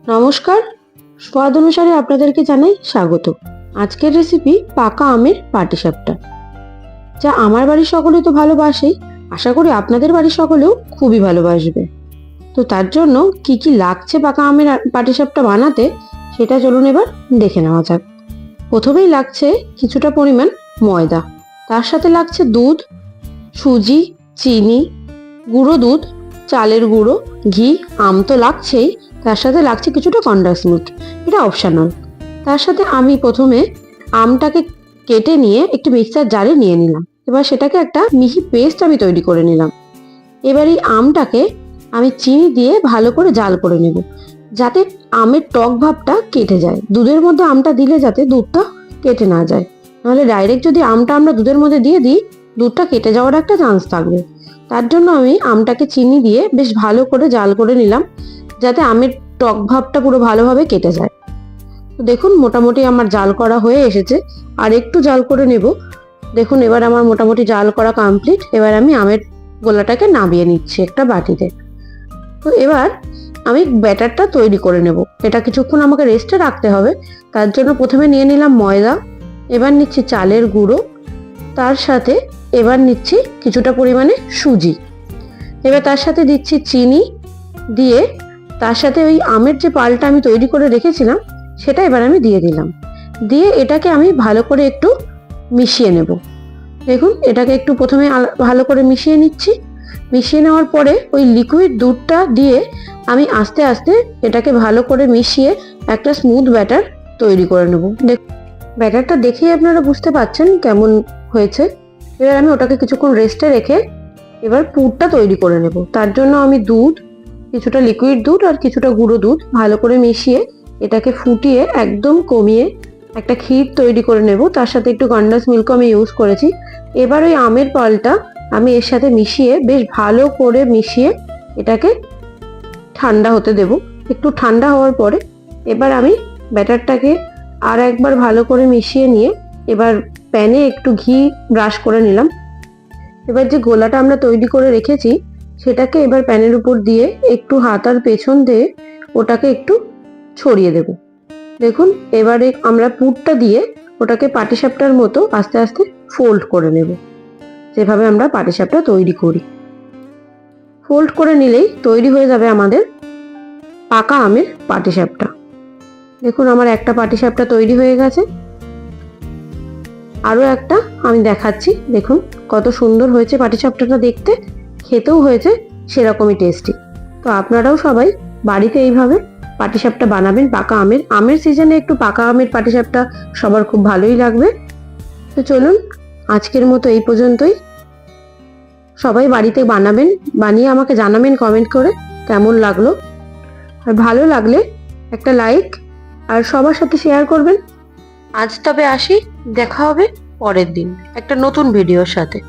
নমস্কার, স্বাদ অনুসারে আপনাদেরকে জানাই স্বাগত। আজকের রেসিপি পাকা আমের পাটিসাপটা, যা আমার বাড়ির সকলে তো ভালোবাসেই, আশা করি আপনাদের বাড়ির সকলেও খুবই ভালোবাসবে। তো তার জন্য কি কি লাগছে পাকা আমের পাটিসাপটা বানাতে সেটা চলুন এবার দেখে নেওয়া যাক। প্রথমেই লাগছে কিছুটা পরিমাণ ময়দা, তার সাথে লাগছে দুধ, সুজি, চিনি, গুঁড়ো দুধ, চালের গুঁড়ো, ঘি, আম তো লাগছেই, তার সাথে লাগছে কিছুটা কনডেন্স মিল্ক, এটা অপশনাল। তার সাথে আমি প্রথমে আমটাকে কেটে নিয়ে একটু মিক্সার জারে নিয়ে নিলাম। এবার সেটাকে একটা মিহি পেস্ট আমি তৈরি করে নিলাম। এবার এই আমটাকে আমি চিনি দিয়ে ভালো করে জাল করে নেব, যাতে আমের টক ভাবটা কেটে যায়। দুধের মধ্যে আমটা দিলে যাতে দুধটা কেটে না যায়, নাহলে ডাইরেক্ট যদি আমটা আমরা দুধের মধ্যে দিয়ে দিই, দুধটা কেটে যাওয়ার একটা চান্স থাকবে। তার জন্য আমি আমটাকে চিনি দিয়ে বেশ ভালো করে জাল করে নিলাম, যাতে আমের টক ভাবটা পুরো ভালোভাবে কেটে যায়। তো দেখুন মোটামুটি আমার জাল করা হয়ে এসেছে, আর একটু জাল করে নেব। দেখুন এবার আমার মোটামুটি জাল করা কমপ্লিট। এবার আমি আমের গোলাটাকে নামিয়ে নিচ্ছি একটা বাটিতে। তো এবার আমি ব্যাটারটা তৈরি করে নেব। এটা কিছুক্ষণ আমাকে রেস্টে রাখতে হবে। তার জন্য প্রথমে নিয়ে নিলাম ময়দা, এবার নিচ্ছি চালের গুঁড়ো, তার সাথে এবার নিচ্ছি কিছুটা পরিমাণে সুজি, এবার তার সাথে দিচ্ছি চিনি, দিয়ে তার সাথে ওই আমের যে পালটা আমি তৈরি করে রেখেছিলাম সেটা এবার আমি দিয়ে দিলাম। দিয়ে এটাকে আমি ভালো করে একটু মিশিয়ে নেব। দেখুন এটাকে একটু প্রথমে ভালো করে মিশিয়ে নিচ্ছি। মিশিয়ে নেওয়ার পরে ওই লিকুইড দুধটা দিয়ে আমি আস্তে আস্তে এটাকে ভালো করে মিশিয়ে একটা স্মুথ ব্যাটার তৈরি করে নেব। ব্যাটারটা দেখেই আপনারা বুঝতে পারছেন কেমন হয়েছে। এবার আমি ওটাকে কিছুক্ষণ রেস্টে রেখে এবার পুরটা তৈরি করে নেব। তার জন্য আমি দুধ, কিছুটা লিকুইড দুধ আর কিছুটা গুঁড়ো দুধ ভালো করে মিশিয়ে এটাকে ফুটিয়ে একদম কমিয়ে একটা ক্ষীর তৈরি করে নেব। তার সাথে একটু কনডেন্স মিল্কও আমি ইউজ করেছি। এবার ওই আমের পালটা আমি এর সাথে মিশিয়ে বেশ ভালো করে মিশিয়ে এটাকে ঠান্ডা হতে দেব। একটু ঠান্ডা হওয়ার পরে এবার আমি ব্যাটারটাকে আর একবার ভালো করে মিশিয়ে নিয়ে এবার প্যানে একটু ঘি ব্রাশ করে নিলাম। এবার যে গোলাটা আমরা তৈরি করে রেখেছি সেটাকে এবার প্যানের উপর দিয়ে একটু হাতার পেছন দিয়ে ওটাকে একটু ছড়িয়ে দেব। দেখুন এবারে আমরা পুরটা দিয়ে ওটাকে পাটিসাপটার মতো আস্তে আস্তে ফোল্ড করে নেব, যেভাবে আমরা পাটিসাপটা তৈরি করি। ফোল্ড করে নিলেই তৈরি হয়ে যাবে আমাদের পাকা আমের পাটিসাপটা। দেখুন আমার একটা পাটিসাপটা তৈরি হয়ে গেছে, আরো একটা আমি দেখাচ্ছি। দেখুন কত সুন্দর হয়েছে পাটিসাপটাটা দেখতে, খেতেও হয়েছে সেরকমই টেস্টি। তো আপনারাও সবাই বাড়িতে এইভাবে পাটিসাপটা বানাবেন। পাকা আমের সিজনে একটু পাকা আমের পাটিসাপটা সবার খুব ভালোই লাগবে। তো চলুন আজকের মতো এই পর্যন্তই। সবাই বাড়িতে বানাবেন, বানিয়ে আমাকে জানাবেন কমেন্ট করে কেমন লাগলো। আর ভালো লাগলে একটা লাইক আর সবার সাথে শেয়ার করবেন। আজ তবে আসি, দেখা হবে পরের দিন একটা নতুন ভিডিওর সাথে।